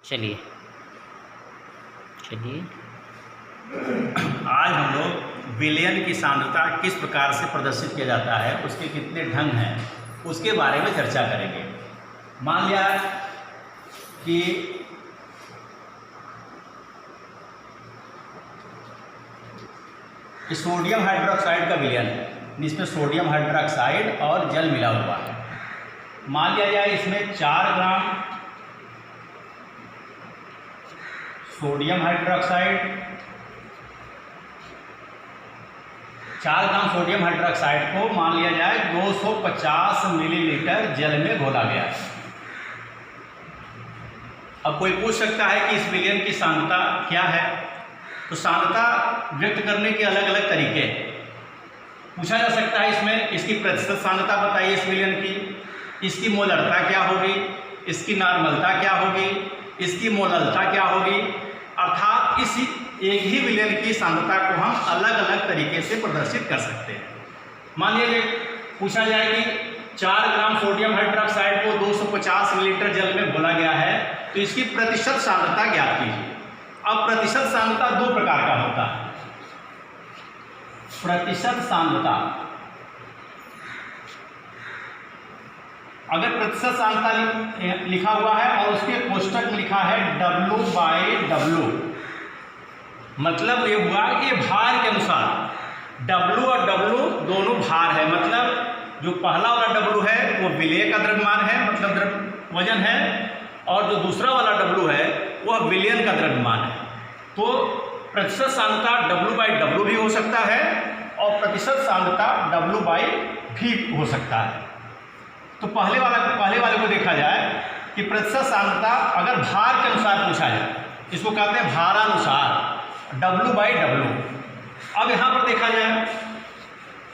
चलिए चलिए आज हम लोग विलयन की सांद्रता किस प्रकार से प्रदर्शित किया जाता है, उसके कितने ढंग हैं, उसके बारे में चर्चा करेंगे। मान लिया कि सोडियम हाइड्रोक्साइड का विलयन है, जिसमें सोडियम हाइड्रोक्साइड और जल मिला हुआ है। मान लिया जाए इसमें 4 gram sodium hydroxide, 4 gram sodium hydroxide को मान लिया जाए 250 मिलीलीटर जल में घोला गया है। अब कोई पूछ सकता है कि इस विलयन की सांद्रता क्या है। तो सांद्रता व्यक्त करने के अलग अलग तरीके हैं। पूछा जा सकता है इसमें इसकी प्रतिशत सांद्रता बताइए इस विलयन की, इसकी मोलरता क्या होगी, इसकी नॉर्मलता क्या होगी, इसकी मोललता क्या होगी। अर्थात इस एक ही विलयन की सांद्रता को हम अलग अलग तरीके से प्रदर्शित कर सकते हैं। मान लीजिए पूछा जाए कि 4 ग्राम सोडियम हाइड्रोक्साइड को 250 मिलीलीटर जल में घोला गया है, तो इसकी प्रतिशत सांद्रता ज्ञात कीजिए। अब प्रतिशत सांद्रता 2 प्रकार का होता है। प्रतिशत सांद्रता, अगर प्रतिशत सांद्रता लिखा हुआ है और उसके कोष्टक में लिखा है W/W, मतलब ये हुआ कि भार के अनुसार W और W दोनों भार है। मतलब जो पहला वाला W है वो विलेय का द्रव्यमान है, मतलब वजन है, और जो दूसरा वाला W है वह विलयन का द्रव्यमान है। तो प्रतिशत सांद्रता W/W भी हो सकता है और प्रतिशत सांद्रता W/V हो सकता है। तो पहले वाले को देखा जाए कि प्रतिशत सांद्रता अगर भार के अनुसार पूछा जाए, इसको कहते हैं भारानुसार W/W। अब यहाँ पर देखा जाए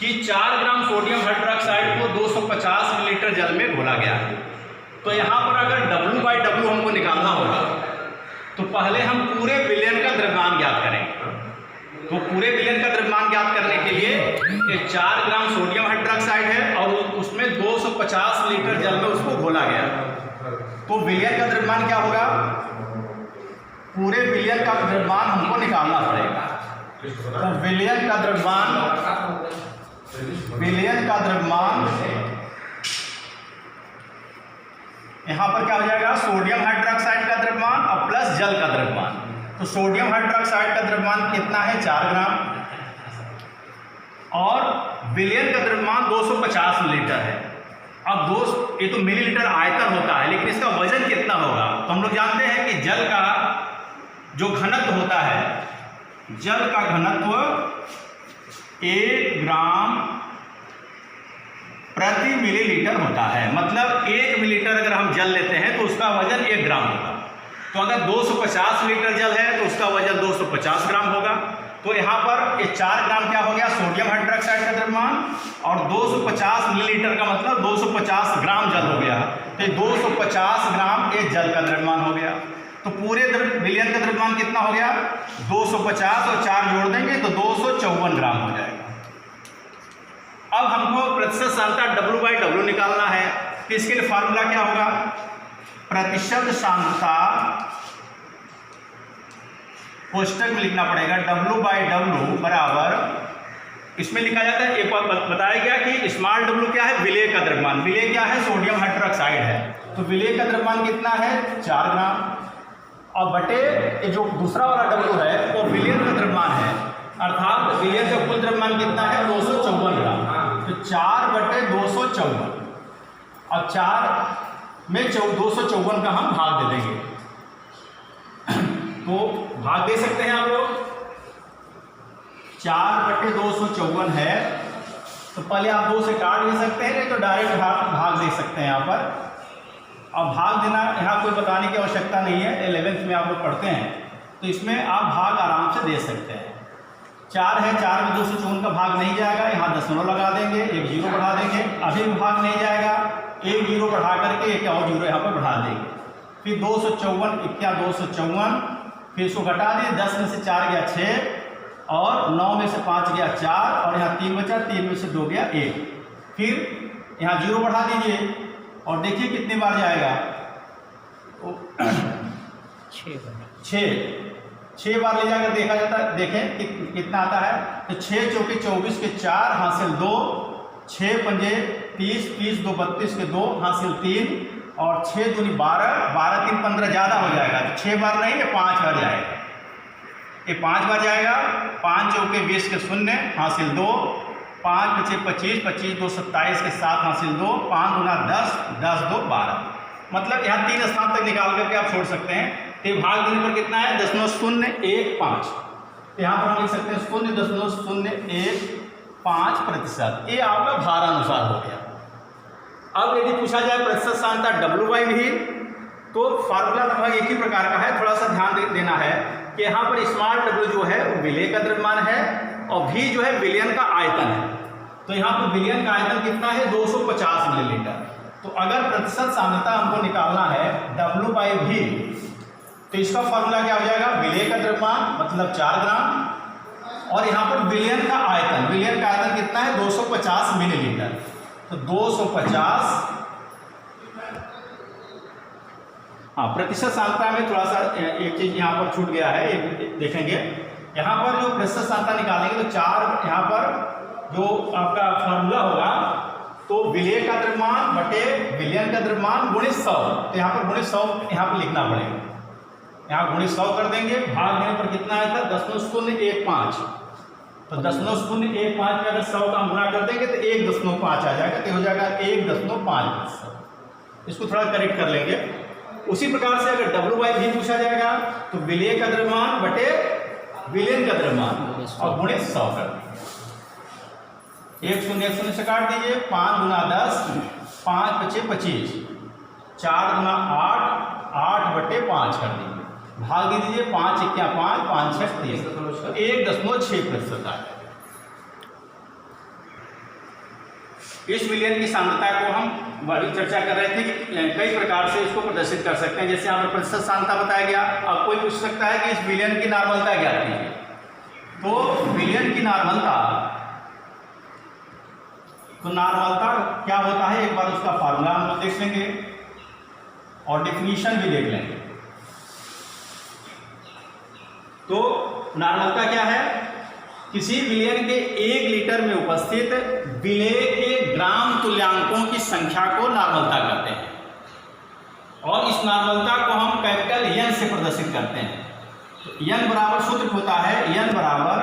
कि 4 ग्राम सोडियम हाइड्रोक्साइड को 250 मिलीलीटर जल में घोला गया है। तो यहाँ पर अगर W/W हमको निकालना होगा तो पहले हम पूरे विलयन का द्रव्यमान ज्ञात करेंगे। तो पूरे विलयन का द्रव्यमान ज्ञात करने के लिए ये 4 ग्राम सोडियम हाइड्रोक्साइड है और उसमें 250 लीटर जल में उसको घोला गया। तो विलयन का द्रव्यमान क्या होगा, पूरे विलयन का द्रव्यमान हमको निकालना पड़ेगा। तो विलयन का द्रव्यमान यहाँ पर क्या हो जाएगा, सोडियम हाइड्रोक्साइड का द्रव्यमान और प्लस जल का द्रव्यमान। तो सोडियम हाइड्रोक्साइड का द्रव्यमान कितना है, 4 ग्राम, और विलयन का द्रव्यमान 250 मिलीलीटर है। अब ये तो मिलीलीटर आयतन होता है, लेकिन इसका वजन कितना होगा। तो हम लोग जानते हैं कि जल का जो घनत्व होता है, जल का घनत्व 1 ग्राम प्रति मिलीलीटर होता है। मतलब 1 मिलीलीटर अगर हम जल लेते हैं तो उसका वजन 1 ग्राम होगा। तो अगर 250 लीटर जल है तो उसका वजन 250 ग्राम होगा। तो यहाँ पर ये 4 ग्राम क्या हो गया, सोडियम हाइड्रोक्साइड का द्रव्यमान, और 250 मिलीलीटर का मतलब 250 ग्राम जल हो गया। तो 250 ग्राम ये जल का द्रव्यमान हो गया। तो पूरे विलयन का द्रव्यमान कितना हो गया, 250 और 4 जोड़ देंगे तो 254 ग्राम हो जाएगा। अब हमको प्रतिशत सांद्रता W/W निकालना है। तो इसके लिए फार्मूला क्या होगा, प्रतिशत सांद्रता कोष्टक में लिखना पड़ेगा W/W बराबर, इसमें लिखा जाता है, एक बार बताया गया कि स्मॉल w क्या है, विलेय का द्रव्यमान। विलेय क्या है, सोडियम हाइड्रोक्साइड है। तो विलेय का द्रव्यमान कितना है, 4 ग्राम, और बटे जो दूसरा वाला W है वो विलयन का द्रव्यमान है। अर्थात विलयन का कुल द्रव्यमान कितना है, 254 ग्राम। तो 4/254, अब 4 में 254 का हम भाग दे देंगे। तो भाग दे सकते हैं आप लोग, 4/254 है। तो पहले आप 2 से काट भी सकते हैं, नहीं तो डायरेक्ट भाग दे सकते हैं यहाँ पर। अब भाग देना यहाँ कोई बताने की आवश्यकता नहीं है, 11th में आप लोग पढ़ते हैं, तो इसमें आप भाग आराम से दे सकते हैं। 4 है, 4 में 254 का भाग नहीं जाएगा, यहाँ दशमलव लगा देंगे, 1 जीरो बढ़ा देंगे। अभी भी भाग नहीं जाएगा, 1 जीरो बढ़ा करके 1 और जीरो यहाँ पर बढ़ा देंगे। फिर 254, फिर इसको घटा दिए, 10 में से 4 गया 6, और 9 में से 5 गया 4, और यहाँ 3 बचा, 3 में से 2 गया 1। फिर यहाँ जीरो बढ़ा दीजिए और देखिए कितनी बार जाएगा, छः बार ले जाकर देखा जाता है, देखें कि कितना आता है। तो 6 चौके 24 के 4 हासिल 2, 6 पंजे 30, 30 2 32 के 2 हासिल 3 और 6 दूनी 12, 12 3 15 ज़्यादा हो जाएगा। तो 6 बार नहीं, ये 5 बार जाएगा, ये 5 बार जाएगा। 5 चौके 20 के 0 हासिल 2, 5 पचे 25, 25 2 27 के 7 हासिल 2, 5 गुना 10, 10 2 12। मतलब यहाँ 3 स्थान तक निकाल करके आप छोड़ सकते हैं। तो भाग देने पर कितना है 0.015। यहाँ पर हम लिख सकते हैं 0.015%। ये आपका भारानुसार हो गया। अब यदि पूछा जाए प्रतिशत सांद्रता W/V, तो फार्मूला लगभग एक ही प्रकार का है। थोड़ा सा ध्यान देना है कि यहाँ पर स्मॉल w जो है वो विलेय का द्रव्यमान है और v जो है विलयन का आयतन है। तो यहाँ पर विलयन का आयतन कितना है 250 मिलीलीटर। तो अगर प्रतिशत सांद्रता हमको निकालना है W/V, तो इसका फॉर्मूला क्या हो जाएगा, विलेय का द्रव्यमान मतलब 4 ग्राम और यहाँ पर विलयन का आयतन, विलयन का आयतन कितना है 250 मिलीलीटर। तो 250, हाँ प्रतिशत सांद्रता में थोड़ा सा एक चीज यहाँ पर छूट गया है, एक देखेंगे। यहाँ पर जो प्रतिशत सांद्रता निकालेंगे तो 4 यहाँ पर जो आपका फॉर्मूला होगा तो विलेय का द्रव्यमान बटे विलयन का द्रव्यमान गुणित 100। तो यहाँ पर गुणित 100 यहाँ पर लिखना पड़ेगा। यहाँ गुणित 100 कर देंगे, भाग देने पर कितना आया था 0.015। तो 0.015 में अगर 100 का हम गुणा कर देंगे तो 1.5 आ जाएगा, तो हो जाएगा 1.5%। इसको थोड़ा करेक्ट कर लेंगे। उसी प्रकार से अगर W/V पूछा जाएगा तो विलेय का द्रव्यमान बटे विलयन का द्रव्यमान और गुणित 100 कर देंगे। 1 0 से काट दीजिए, 5 गुना 10, 5 पचे 25, 4 गुना 8, 8 बटे 5 कर दीजिए, भाग दे दीजिए 5 1 5, 5 6 30, तो 1.6% आ जाएगा। इस विलयन की सांद्रता को हम बड़ी चर्चा कर रहे थे कि कई प्रकार से इसको प्रदर्शित कर सकते हैं। जैसे यहाँ पर प्रतिशत सांद्रता बताया गया। अब कोई पूछ सकता है कि इस विलयन की नॉर्मलता क्या है। तो विलयन की नॉर्मलता, तो नॉर्मलता क्या होता है एक बार उसका फार्मूला हम लोग देख लेंगे और डिफिनीशन भी देख लेंगे। तो नॉर्मलता क्या है, किसी विलयन के 1 लीटर में उपस्थित विलेय के ग्राम तुल्यांकों की संख्या को नॉर्मलता कहते हैं और इस नॉर्मलता को हम कैपिटल N से प्रदर्शित करते हैं। तो N बराबर सूत्र होता है N बराबर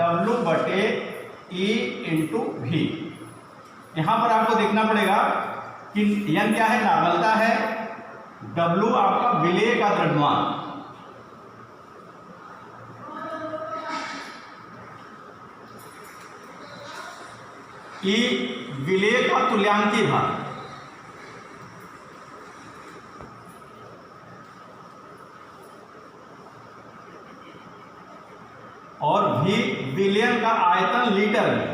W/E × V। यहाँ पर आपको देखना पड़ेगा कि N क्या है, नॉर्मलता है, W आपका विलेय का द्रव्यमान, E विलेय का तुल्यांकी भार और V विलयन का आयतन लीटर में,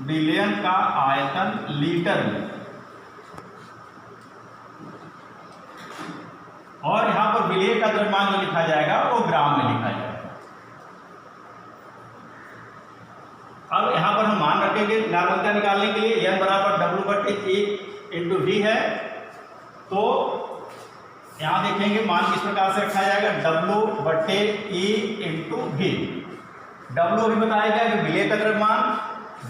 विलयन का आयतन लीटर में, और यहां पर विलेय का द्रव्यमान जो लिखा जाएगा वो ग्राम में लिखा जाएगा। अब यहां पर हम मान रखेंगे नॉर्मलता निकालने के लिए N बराबर W/E × V है। तो यहां देखेंगे मान किस प्रकार से रखा जाएगा, W/E × V। W अभी बताया गया कि विलेय का द्रव्यमान,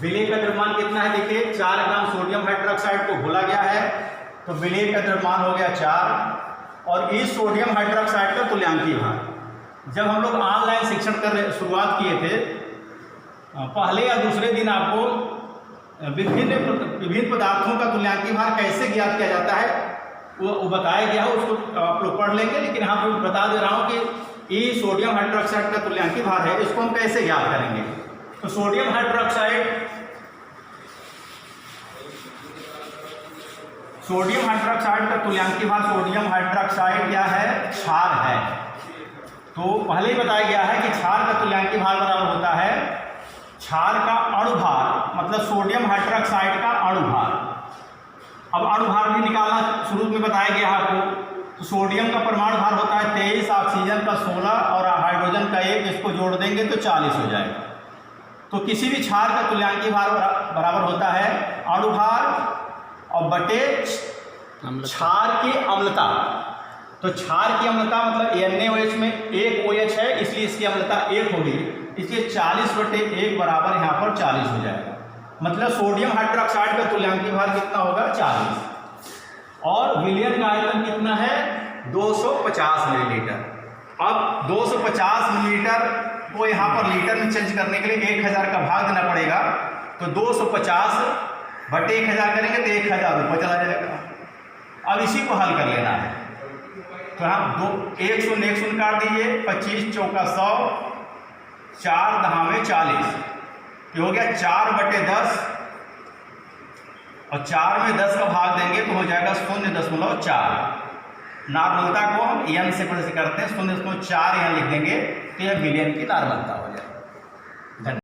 विलेय का द्रव्यमान कितना है देखिए 4 ग्राम सोडियम हाइड्रोक्साइड को घोला गया है, तो विलेय का द्रव्यमान हो गया 4 और इस सोडियम हाइड्रोक्साइड का तुल्यांकी भार। जब हम लोग ऑनलाइन शिक्षण शुरुआत किए थे, पहले या दूसरे दिन आपको विभिन्न पदार्थों का तुल्यांकी भार कैसे ज्ञात किया जाता है वो बताया गया है, उसको आप लोग पढ़ लेंगे। लेकिन यहाँ पर बता दे रहा हूँ कि ये सोडियम हाइड्रोक्साइड का तुल्यांकी भार है, इसको हम कैसे ज्ञात करेंगे। तो सोडियम हाइड्रोक्साइड का तुल्यांकी भार, सोडियम हाइड्रोक्साइड क्या है, क्षार है। तो पहले ही बताया गया है कि क्षार का तुल्यांकी भार बराबर होता है क्षार का अणुभार, मतलब सोडियम हाइड्रोक्साइड का अणुभार। अब अणुभार भी निकालना शुरू में बताया गया है आपको। तो सोडियम का परमाणु भार होता है 23, ऑक्सीजन का 16 और हाइड्रोजन का 1, इसको जोड़ देंगे तो 40 हो जाएगा। तो किसी भी क्षार का तुल्यांकी भार बराबर होता है अणुभार और बटे क्षार की अम्लता। तो क्षार की अम्लता मतलब NaOH में एक OH है, इसलिए इसकी अम्लता 1 होगी, इसलिए 40/1 बराबर यहाँ पर 40 हो जाएगा। मतलब सोडियम हाइड्रोक्साइड का तुल्यांकीय भार कितना होगा 40, और विलयन का आयतन कितना है 250 मिलीलीटर। अब 250 मिलीलीटर को यहाँ पर लीटर में चेंज करने के लिए 1000 का भाग देना पड़ेगा, तो 250/1000 करेंगे तो 1000 रुपये चला जाएगा। अब इसी को हल कर लेना है, तो हम 1 शून्य 1 शून्य काट दीजिए, 25 चौका 100, 4 दहा में 40, ये हो गया 4/10, और 4 में 10 का भाग देंगे तो हो जाएगा 0.4। नॉर्मलता को हम n से करते हैं, 0.4 यहाँ लिख देंगे तो यह विलयन की नॉर्मलता हो जाएगी।